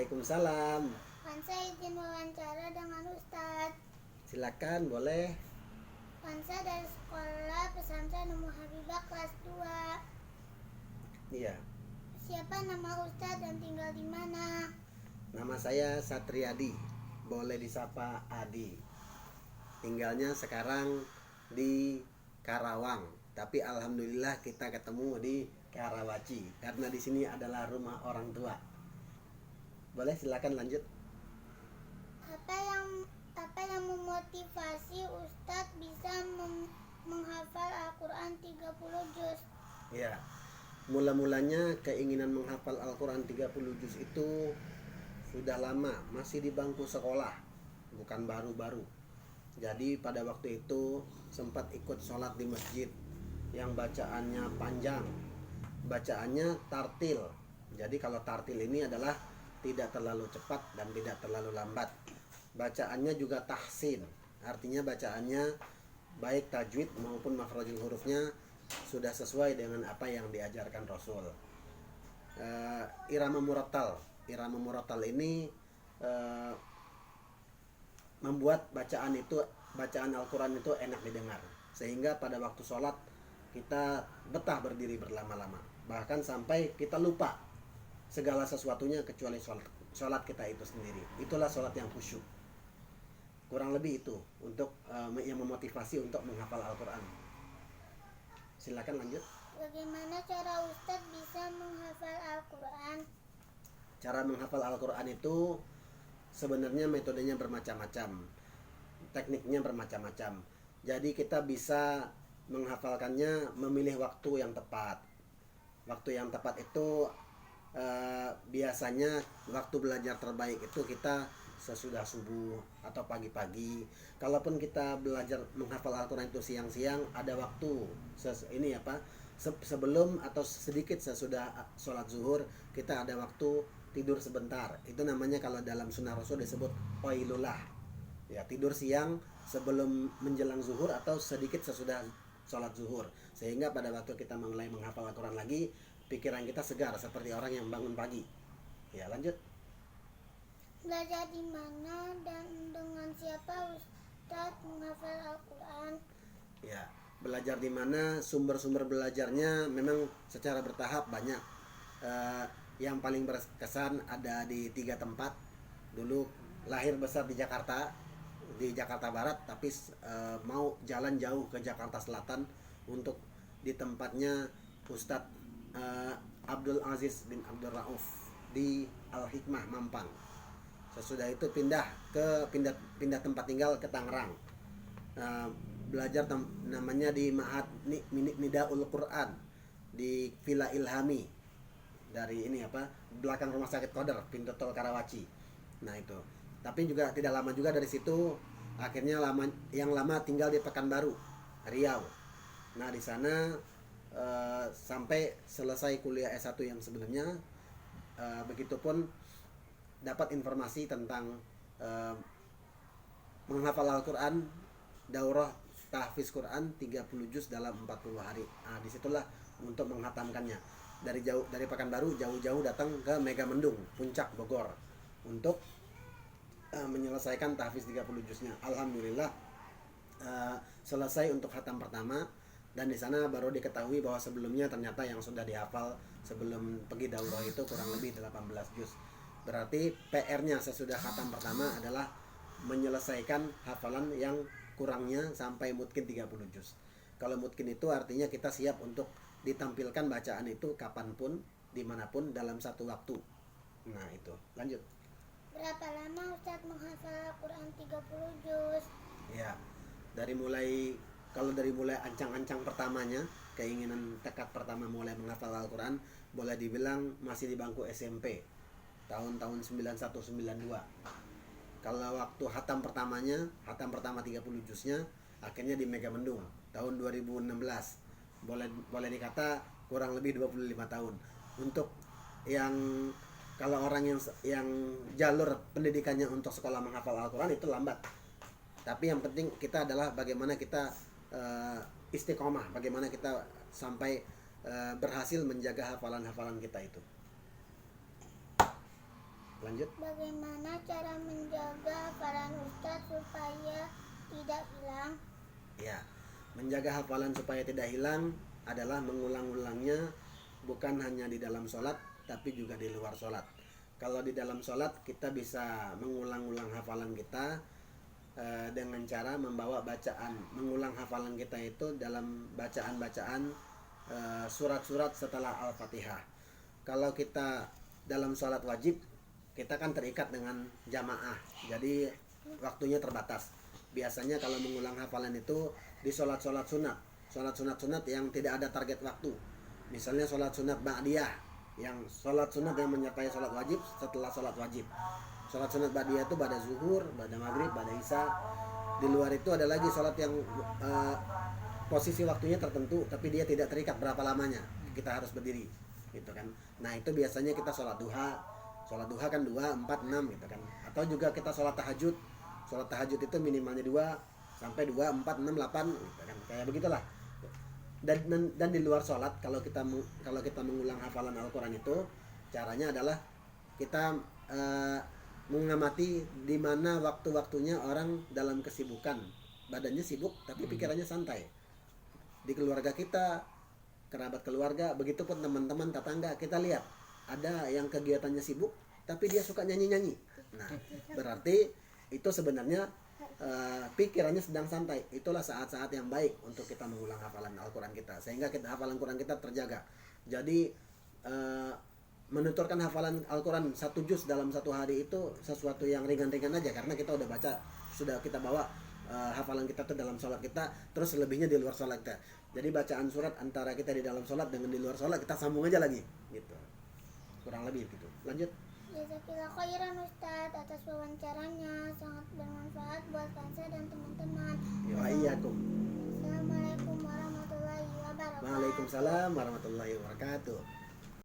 Waalaikumsalam. Pansa izin wawancara dengan Ustadz. Silakan, boleh. Pansa dari sekolah pesantren Ummu Habibah kelas 2. Iya, Siapa nama Ustadz dan tinggal di mana? nama saya Satriadi. Boleh disapa Adi. Tinggalnya sekarang di Karawang, tapi alhamdulillah kita ketemu di Karawaci karena di sini adalah rumah orang tua. Boleh, silakan lanjut. Apa yang memotivasi Ustadz bisa menghafal Al-Quran 30 juz? Ya, mula-mulanya keinginan menghafal Al-Quran 30 juz itu sudah lama, masih di bangku sekolah, bukan baru-baru. Jadi pada waktu itu sempat ikut sholat di masjid yang bacaannya panjang, bacaannya tartil. Jadi kalau tartil ini adalah tidak terlalu cepat dan tidak terlalu lambat. Bacaannya juga tahsin, artinya bacaannya baik tajwid maupun makhrajul hurufnya sudah sesuai dengan apa yang diajarkan Rasul. Irama murattal ini membuat bacaan Al-Quran itu enak didengar, sehingga pada waktu sholat kita betah berdiri berlama-lama, bahkan sampai kita lupa segala sesuatunya kecuali sholat kita itu sendiri. Itulah sholat yang khusyuk. Kurang lebih itu untuk yang memotivasi untuk menghafal Al-Quran. Silakan lanjut. Bagaimana cara Ustadz bisa menghafal Al-Quran? Cara menghafal Al-Quran itu sebenarnya metodenya bermacam-macam, tekniknya bermacam-macam. Jadi kita bisa menghafalkannya memilih waktu yang tepat. Waktu yang tepat itu biasanya waktu belajar terbaik itu kita sesudah subuh atau pagi-pagi. Kalaupun kita belajar menghafal Al-Quran itu siang-siang, ada waktu sebelum atau sedikit sesudah sholat zuhur kita ada waktu tidur sebentar. Itu namanya kalau dalam sunnah Rasul disebut qailulah. Ya, tidur siang sebelum menjelang zuhur atau sedikit sesudah sholat zuhur, sehingga pada waktu kita mulai menghafal Al-Quran lagi, pikiran kita segar seperti orang yang bangun pagi. Ya, lanjut. Belajar di mana dan dengan siapa Ustadz menghafal Al-Quran? Ya, belajar di mana, sumber-sumber belajarnya memang secara bertahap banyak. Yang paling berkesan ada di 3 tempat. Dulu lahir besar di Jakarta Barat, tapi mau jalan jauh ke Jakarta Selatan untuk di tempatnya Ustadz Abdul Aziz bin Abdul Rauf di Al-Hikmah Mampang. Sesudah itu pindah tempat tinggal ke Tangerang. Belajar namanya di Ma'had Nidaul Quran di Villa Ilhami, dari belakang rumah sakit Qadar, pintu tol Karawaci. Nah itu. Tapi juga tidak lama juga dari situ, akhirnya yang lama tinggal di Pekanbaru, Riau. Nah di sana sampai selesai kuliah S1 yang sebelumnya. Begitupun dapat informasi tentang menghafal Al-Quran, daurah tahfiz Quran 30 juz dalam 40 hari. Nah, disitulah untuk menghatamkannya. Dari Pekanbaru jauh-jauh datang ke Megamendung, Puncak Bogor untuk menyelesaikan tahfiz 30 juznya. Alhamdulillah selesai untuk khatam pertama, dan di sana baru diketahui bahwa sebelumnya ternyata yang sudah dihafal sebelum pergi daurah itu kurang lebih 18 juz. Berarti PR-nya sesudah khatam pertama adalah menyelesaikan hafalan yang kurangnya sampai mungkin 30 juz. Kalau mungkin itu artinya kita siap untuk ditampilkan bacaan itu kapanpun, dimanapun, dalam satu waktu. Nah itu, lanjut. Berapa lama Ustadz menghafal Al-Quran 30 juz? Ya, kalau dari mulai ancang-ancang pertamanya, keinginan tekad pertama mulai menghafal Al-Quran, boleh dibilang masih di bangku SMP, tahun-tahun 91-92. Kalau waktu hatam pertama 30 juznya akhirnya di Megamendung tahun 2016. Boleh dikata kurang lebih 25 tahun. Untuk yang kalau orang yang jalur pendidikannya untuk sekolah menghafal Al-Quran itu lambat. Tapi yang penting kita adalah bagaimana kita istiqomah, bagaimana kita sampai berhasil menjaga hafalan-hafalan kita itu. lanjut. Bagaimana cara menjaga hafalan Ustadz supaya tidak hilang? Ya, menjaga hafalan supaya tidak hilang adalah mengulang-ulangnya bukan hanya di dalam sholat tapi juga di luar sholat. Kalau di dalam sholat kita bisa mengulang-ulang hafalan kita dengan cara membawa bacaan, mengulang hafalan kita itu dalam bacaan-bacaan surat-surat setelah Al-Fatihah. Kalau kita dalam sholat wajib, kita kan terikat dengan jamaah, jadi waktunya terbatas. Biasanya kalau mengulang hafalan itu di sholat-sholat sunat yang tidak ada target waktu. Misalnya sholat sunat ba'diyah, yang sholat sunat yang menyertai sholat wajib setelah sholat wajib. Sholat sunat ba'diyah itu pada zuhur, pada maghrib, pada isya. Di luar itu ada lagi sholat yang posisi waktunya tertentu, tapi dia tidak terikat berapa lamanya. Kita harus berdiri, gitu kan. Nah itu biasanya kita sholat duha. Sholat duha kan 2, 4, 6 gitu kan. Atau juga kita sholat tahajud. Sholat tahajud itu minimalnya 2 sampai 2, 4, 6, 8 gitu kan. Kayak begitulah. Dan di luar sholat kalau kita mengulang hafalan Al-Quran itu caranya adalah kita mengamati di mana waktu-waktunya orang dalam kesibukan. Badannya sibuk tapi pikirannya santai. Di keluarga kita, kerabat keluarga, begitupun teman-teman tetangga, kita lihat ada yang kegiatannya sibuk tapi dia suka nyanyi-nyanyi. Nah, berarti itu sebenarnya pikirannya sedang santai. Itulah saat-saat yang baik untuk kita mengulang hafalan Al-Quran kita, sehingga hafalan Quran kita terjaga. Jadi menuturkan hafalan Al-Quran 1 juz dalam 1 hari itu sesuatu yang ringan-ringan aja, karena kita udah baca, sudah kita bawa hafalan kita tuh dalam sholat kita, terus selebihnya di luar sholat kita. Jadi bacaan surat antara kita di dalam sholat dengan di luar sholat kita sambung aja lagi, gitu. Kurang lebih gitu. Lanjut. Jazakillah khairan Ustadz atas wawancaranya, sangat bermanfaat buat Kansa dan teman-teman. Wa'iyyakum. Assalamualaikum warahmatullahi wabarakatuh. Waalaikumsalam warahmatullahi wabarakatuh.